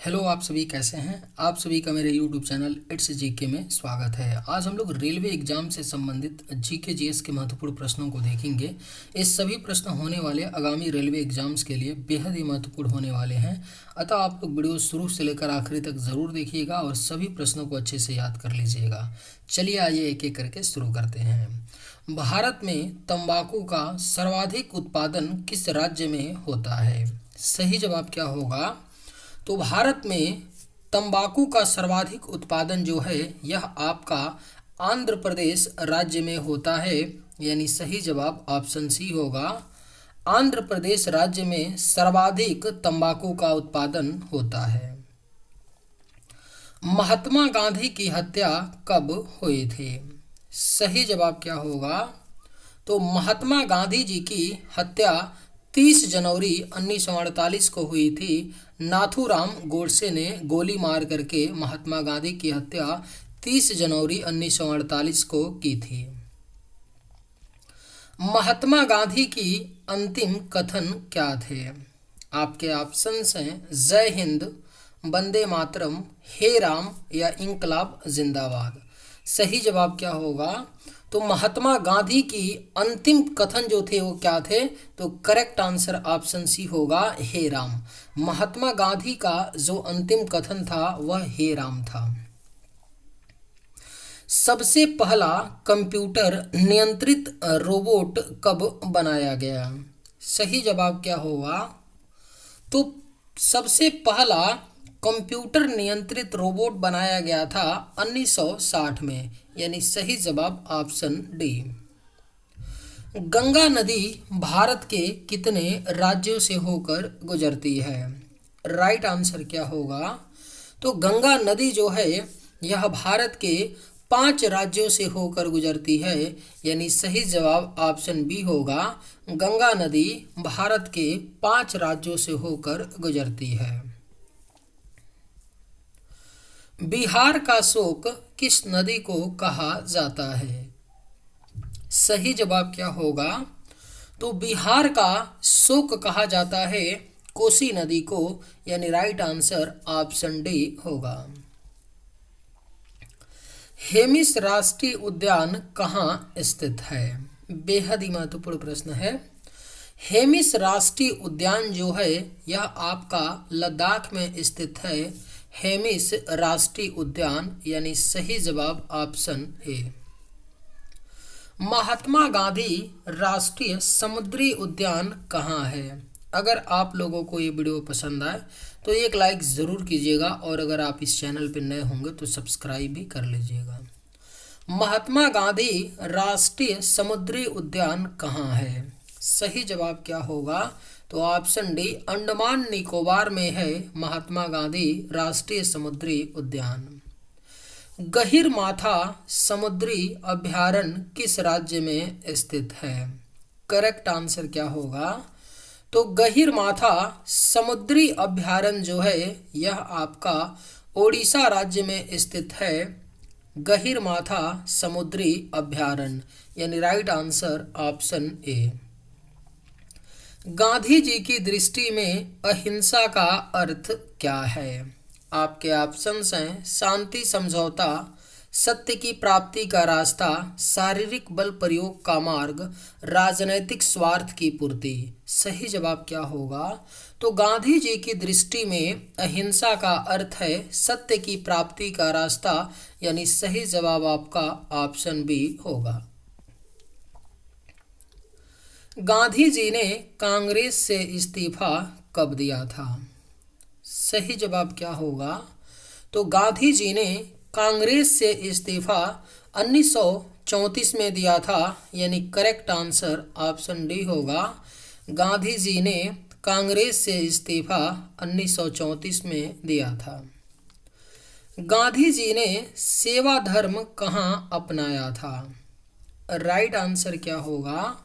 Hello, आप सभी कैसे हैं। आप सभी का मेरे यूट्यूब चैनल इट्स जीके में स्वागत है। आज हम लोग रेलवे एग्जाम से संबंधित जीके जीएस के महत्वपूर्ण प्रश्नों को देखेंगे। ये सभी प्रश्न होने वाले आगामी रेलवे एग्जाम्स के लिए बेहद ही महत्वपूर्ण होने वाले हैं। अतः आप लोग वीडियो शुरू से लेकर आखिरी तक ज़रूर देखिएगा और सभी प्रश्नों को अच्छे से याद कर लीजिएगा। चलिए आइए एक एक करके शुरू करते हैं। भारत में तंबाकू का सर्वाधिक उत्पादन किस राज्य में होता है? सही जवाब क्या होगा? तो भारत में तंबाकू का सर्वाधिक उत्पादन जो है यह आपका आंध्र प्रदेश राज्य में होता है, यानी सही जवाब ऑप्शन सी होगा। आंध्र प्रदेश राज्य में सर्वाधिक तंबाकू का उत्पादन होता है। महात्मा गांधी की हत्या कब हुई थी? सही जवाब क्या होगा? तो महात्मा गांधी जी की हत्या 30 जनवरी 1948 को हुई थी। नाथूराम गोडसे ने गोली मार करके महात्मा गांधी की हत्या 30 जनवरी 1948 को की थी। महात्मा गांधी की अंतिम कथन क्या थे? आपके ऑप्शंस हैं जय हिंद, वंदे मातरम, हे राम या इंकलाब जिंदाबाद। सही जवाब क्या होगा? तो महात्मा गांधी की अंतिम कथन जो थे वो क्या थे? तो करेक्ट आंसर ऑप्शन सी होगा, हे राम। महात्मा गांधी का जो अंतिम कथन था वह हे राम था। सबसे पहला कंप्यूटर नियंत्रित रोबोट कब बनाया गया? सही जवाब क्या होगा? तो सबसे पहला कंप्यूटर नियंत्रित रोबोट बनाया गया था 1960 में, यानी सही जवाब ऑप्शन डी। गंगा नदी भारत के कितने राज्यों से होकर गुजरती है? राइट आंसर क्या होगा? तो गंगा नदी जो है यह भारत के 5 राज्यों से होकर गुजरती है, यानी सही जवाब ऑप्शन बी होगा। गंगा नदी भारत के 5 राज्यों से होकर गुजरती है। बिहार का शोक किस नदी को कहा जाता है? सही जवाब क्या होगा? तो बिहार का शोक कहा जाता है कोसी नदी को, यानी राइट आंसर ऑप्शन डी होगा। हेमिस राष्ट्रीय उद्यान कहाँ स्थित है? बेहद ही महत्वपूर्ण प्रश्न है। हेमिस राष्ट्रीय उद्यान जो है यह आपका लद्दाख में स्थित है। हेमिस राष्ट्रीय उद्यान, यानी सही जवाब ऑप्शन ए। महात्मा गांधी राष्ट्रीय समुद्री उद्यान कहाँ है? अगर आप लोगों को ये वीडियो पसंद आए तो एक लाइक ज़रूर कीजिएगा और अगर आप इस चैनल पर नए होंगे तो सब्सक्राइब भी कर लीजिएगा। महात्मा गांधी राष्ट्रीय समुद्री उद्यान कहाँ है? सही जवाब क्या होगा? तो ऑप्शन डी अंडमान निकोबार में है महात्मा गांधी राष्ट्रीय समुद्री उद्यान। गहीरमाथा समुद्री अभयारण्य किस राज्य में स्थित है? करेक्ट आंसर क्या होगा? तो गहीरमाथा समुद्री अभयारण्य जो है यह आपका ओडिशा राज्य में स्थित है। गहीरमाथा समुद्री अभयारण्य, यानी right answer option A. Gandhi ji की दृष्टि में अहिंसा का अर्थ क्या है? आपके ऑप्शंस हैं शांति समझौता, सत्य की प्राप्ति का रास्ता, शारीरिक बल प्रयोग का मार्ग, राजनैतिक स्वार्थ की पूर्ति। सही जवाब क्या होगा? तो गांधी जी की दृष्टि में अहिंसा का अर्थ है सत्य की प्राप्ति का रास्ता, यानी सही जवाब आपका ऑप्शन बी होगा। गांधी जी ने कांग्रेस से इस्तीफा कब दिया था? सही जवाब क्या होगा? तो गांधी जी ने कांग्रेस से इस्तीफा 1934 में दिया था, यानी करेक्ट आंसर ऑप्शन डी होगा। गांधी जी ने कांग्रेस से इस्तीफा 1934 में दिया था। गांधी जी ने सेवा धर्म कहाँ अपनाया था? राइट आंसर क्या होगा?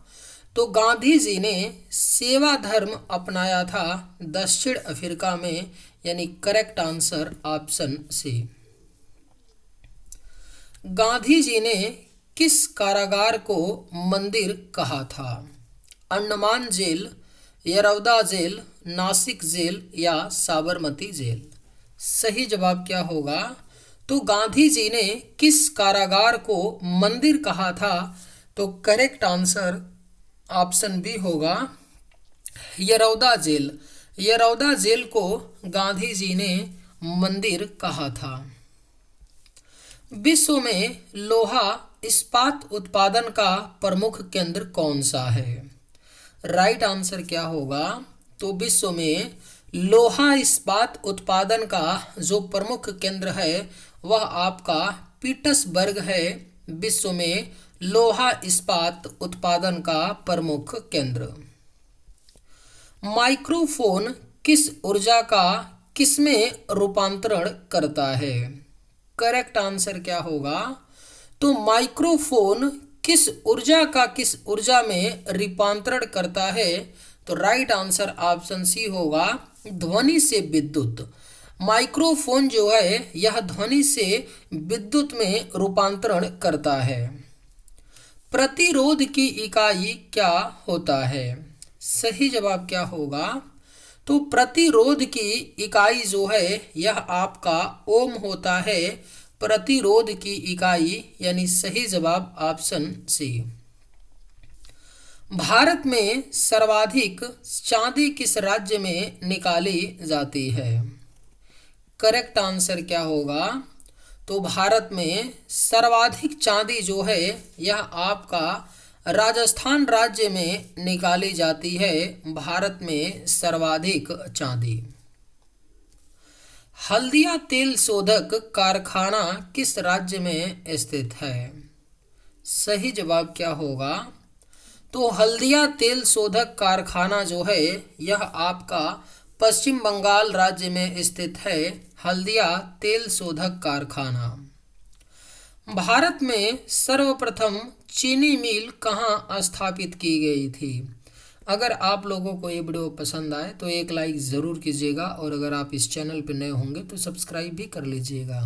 तो गांधी जी ने सेवा धर्म अपनाया था दक्षिण अफ्रीका में, यानी correct answer option C. Gandhi ji ने किस कारागार को मंदिर कहा था? Andaman jail, Yerawada jail, Nashik jail या साबरमती जेल। सही जवाब क्या होगा? तो गांधी जी ने किस कारागार को मंदिर कहा था? तो करेक्ट आंसर ऑप्शन बी होगा यरौदा जेल। यरौदा जेल को गांधी जी ने मंदिर कहा था। विश्व में लोहा इस्पात उत्पादन का प्रमुख केंद्र कौन सा है? राइट आंसर क्या होगा? तो विश्व में लोहा इस्पात उत्पादन का जो प्रमुख केंद्र है वह आपका पीटर्सबर्ग है। विश्व में लोहा इस्पात उत्पादन का प्रमुख केंद्र। माइक्रोफोन किस ऊर्जा का किसमें रूपांतरण करता है? करेक्ट आंसर क्या होगा? तो माइक्रोफोन किस ऊर्जा का किस ऊर्जा में रूपांतरण करता है? तो राइट आंसर ऑप्शन सी होगा ध्वनि से विद्युत। माइक्रोफोन जो है यह ध्वनि से विद्युत में रूपांतरण करता है। प्रतिरोध की इकाई क्या होता है? सही जवाब क्या होगा? तो प्रतिरोध की इकाई जो है यह आपका ओम होता है। प्रतिरोध की इकाई यानी सही जवाब ऑप्शन सी। भारत में सर्वाधिक चांदी किस राज्य में निकाली जाती है? करेक्ट आंसर क्या होगा? तो भारत में सर्वाधिक चांदी जो है यह आपका राजस्थान राज्य में निकाली जाती है। भारत में सर्वाधिक चांदी। हल्दिया तेल शोधक कारखाना किस राज्य में स्थित है? सही जवाब क्या होगा? तो हल्दिया तेल शोधक कारखाना जो है यह आपका पश्चिम बंगाल राज्य में स्थित है। हल्दिया तेल शोधक कारखाना। भारत में सर्वप्रथम चीनी मिल कहाँ स्थापित की गई थी? अगर आप लोगों को ये वीडियो पसंद आए तो एक लाइक ज़रूर कीजिएगा और अगर आप इस चैनल पर नए होंगे तो सब्सक्राइब भी कर लीजिएगा।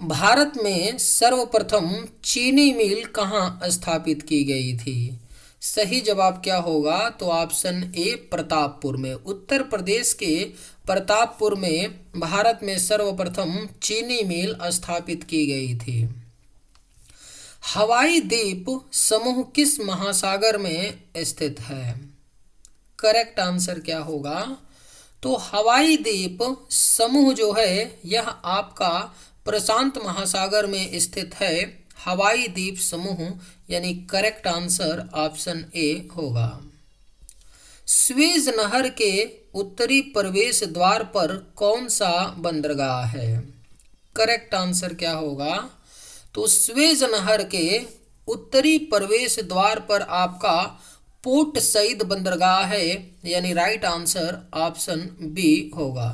भारत में सर्वप्रथम चीनी मिल कहाँ स्थापित की गई थी? सही जवाब क्या होगा? तो ऑप्शन ए प्रतापपुर में। उत्तर प्रदेश के प्रतापपुर में भारत में सर्वप्रथम चीनी मिल स्थापित की गई थी। हवाई द्वीप समूह किस महासागर में स्थित है? करेक्ट आंसर क्या होगा? तो हवाई द्वीप समूह जो है यह आपका प्रशांत महासागर में स्थित है। हवाई द्वीप समूह यानी करेक्ट आंसर ऑप्शन ए होगा। स्वेज नहर के उत्तरी प्रवेश द्वार पर कौन सा बंदरगाह है? करेक्ट आंसर क्या होगा? तो स्वेज नहर के उत्तरी प्रवेश द्वार पर आपका पोर्ट सईद बंदरगाह है यानी राइट आंसर ऑप्शन बी होगा।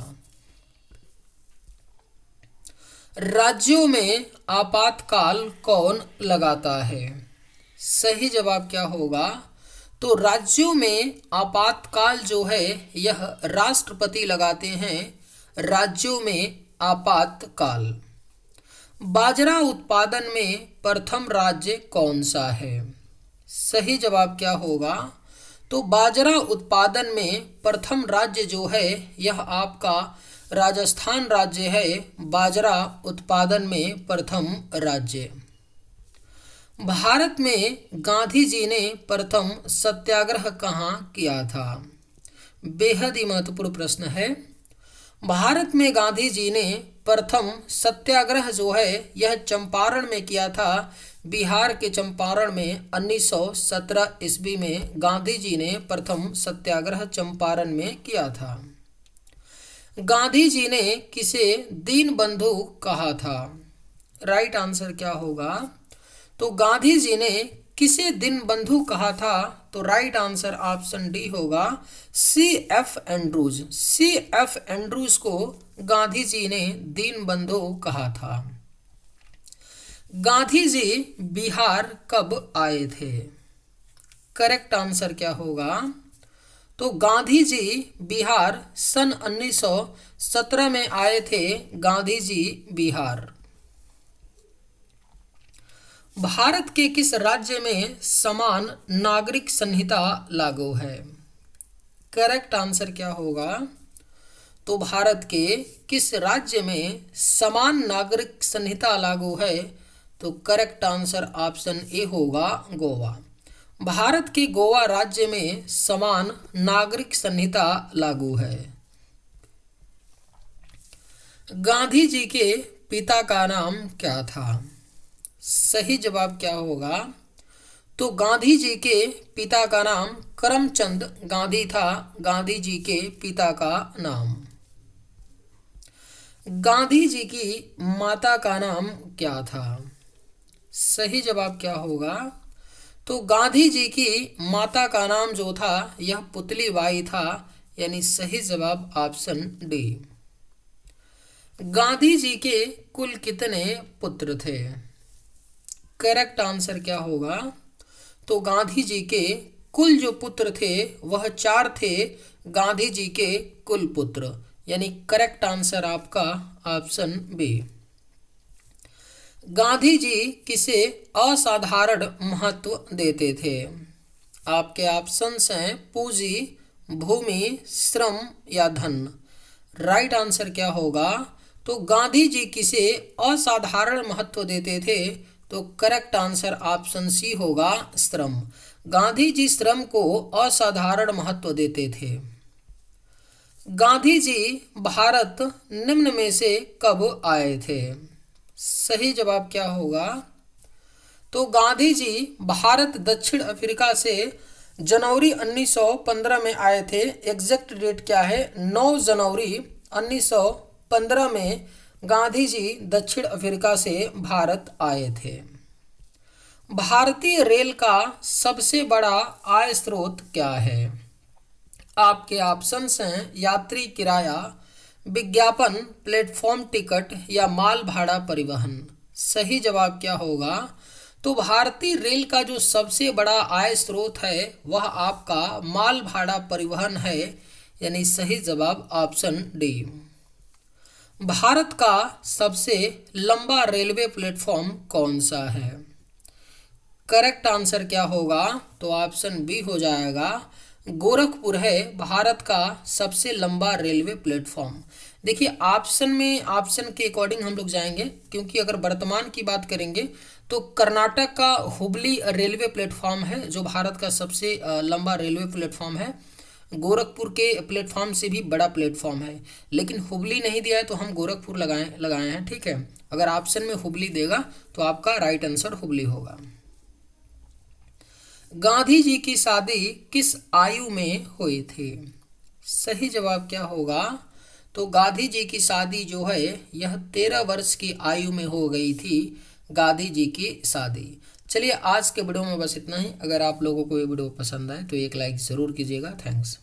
राज्यों में आपातकाल कौन लगाता है? सही जवाब क्या होगा? तो राज्यों में आपातकाल जो है यह राष्ट्रपति लगाते हैं। राज्यों में आपातकाल। बाजरा उत्पादन में प्रथम राज्य कौन सा है? सही जवाब क्या होगा? तो बाजरा उत्पादन में प्रथम राज्य जो है यह आपका राजस्थान राज्य है। बाजरा उत्पादन में प्रथम राज्य। भारत में गांधी जी ने प्रथम सत्याग्रह कहाँ किया था? बेहद ही महत्वपूर्ण प्रश्न है। भारत में गांधी जी ने प्रथम सत्याग्रह जो है यह चंपारण में किया था। बिहार के चंपारण में 1917 ईस्वी में गांधी जी ने प्रथम सत्याग्रह चंपारण में किया था। गांधी जी ने किसे दीनबंधु कहा था? राइट आंसर क्या होगा? तो गांधी जी ने किसे दीनबंधु कहा था? तो राइट आंसर ऑप्शन डी होगा C.F. एंड्रूज। C.F. एंड्रूज को गांधी जी ने दीनबंधु कहा था। गांधी जी बिहार कब आए थे? करेक्ट आंसर क्या होगा? तो गांधी जी बिहार सन 1917 में आए थे। गांधी जी बिहार। भारत के किस राज्य में समान नागरिक संहिता लागू है? करेक्ट आंसर क्या होगा? तो भारत के किस राज्य में समान नागरिक संहिता लागू है? तो करेक्ट आंसर ऑप्शन ए होगा गोवा। भारत के गोवा राज्य में समान नागरिक संहिता लागू है। गांधी जी के पिता का नाम क्या था? सही जवाब क्या होगा? तो गांधी जी के पिता का नाम करमचंद गांधी था, गांधी जी के पिता का नाम। गांधी जी की माता का नाम क्या था? सही जवाब क्या होगा? तो गांधी जी की माता का नाम जो था यह पुतली बाई था, यानी सही जवाब ऑप्शन डी। गांधी जी के कुल कितने पुत्र थे? करेक्ट आंसर क्या होगा? तो गांधी जी के कुल जो पुत्र थे वह 4 थे, गांधी जी के कुल पुत्र, यानी करेक्ट आंसर आपका ऑप्शन बी। गांधी जी किसे असाधारण महत्व देते थे? आपके ऑप्शंस हैं पूंजी, भूमि, श्रम या धन। राइट आंसर क्या होगा? तो गांधी जी किसे असाधारण महत्व देते थे? तो करेक्ट आंसर ऑप्शन सी होगा श्रम। गांधी जी श्रम को असाधारण महत्व देते थे। गांधी जी भारत निम्न में से कब आए थे? सही जवाब क्या होगा? तो गांधी जी भारत दक्षिण अफ्रीका से जनवरी 1915 में आए थे। एग्जैक्ट डेट क्या है? 9 जनवरी 1915 में गांधी जी दक्षिण अफ्रीका से भारत आए थे। भारतीय रेल का सबसे बड़ा आय स्रोत क्या है? आपके ऑप्शंस हैं यात्री किराया, विज्ञापन, प्लेटफॉर्म टिकट या माल भाड़ा परिवहन। सही जवाब क्या होगा? तो भारतीय रेल का जो सबसे बड़ा आय स्रोत है वह आपका माल भाड़ा परिवहन है, यानी सही जवाब ऑप्शन डी। भारत का सबसे लंबा रेलवे प्लेटफॉर्म कौन सा है? करेक्ट आंसर क्या होगा? तो ऑप्शन बी हो जाएगा, गोरखपुर है भारत का सबसे लंबा रेलवे प्लेटफॉर्म। देखिए ऑप्शन में ऑप्शन के अकॉर्डिंग हम लोग जाएंगे, क्योंकि अगर वर्तमान की बात करेंगे तो कर्नाटक का हुबली रेलवे प्लेटफॉर्म है जो भारत का सबसे लंबा रेलवे प्लेटफॉर्म है। गोरखपुर के प्लेटफॉर्म से भी बड़ा प्लेटफॉर्म है, लेकिन हुबली नहीं दिया है तो हम गोरखपुर लगाए हैं। ठीक है, अगर ऑप्शन में हुबली देगा तो आपका राइट आंसर हुबली होगा। गांधी जी की शादी किस आयु में हुई थी? सही जवाब क्या होगा? तो गांधी जी की शादी जो है यह 13 वर्ष की आयु में हो गई थी, गांधी जी की शादी। चलिए आज के वीडियो में बस इतना ही। अगर आप लोगों को ये वीडियो पसंद आए तो एक लाइक ज़रूर कीजिएगा। थैंक्स।